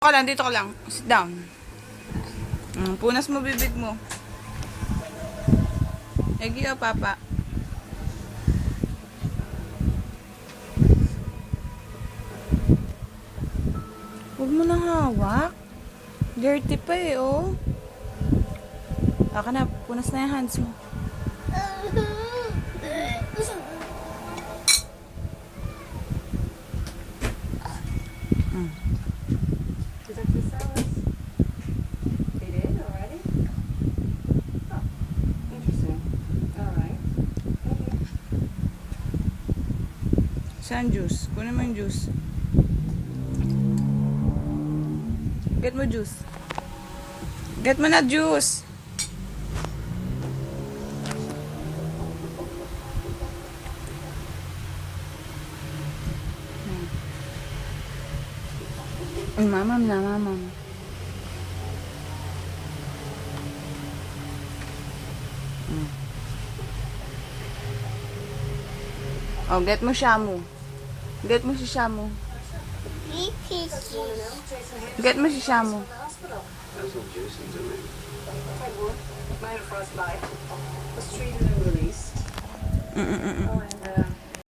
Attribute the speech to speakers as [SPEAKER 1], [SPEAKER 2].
[SPEAKER 1] Ka lang, dito ka lang. Sit down. Punas mo bibig mo. Egi o, papa. Huwag mo nang hawak. Dirty pa eh, oh. Baka na, punas na yung hands mo.
[SPEAKER 2] Is that the cells? They did already? Oh, interesting. Alright. Okay.
[SPEAKER 1] Saan juice? Kunin mo yung juice. Get mo juice. Get mo na juice. Ay, mamam na, mamam. Oh, get mo shamu. Get mo si shamu. Get mo si shamu.
[SPEAKER 2] That's all juice into it. Might have frostbite. Was treated and released. Oh, and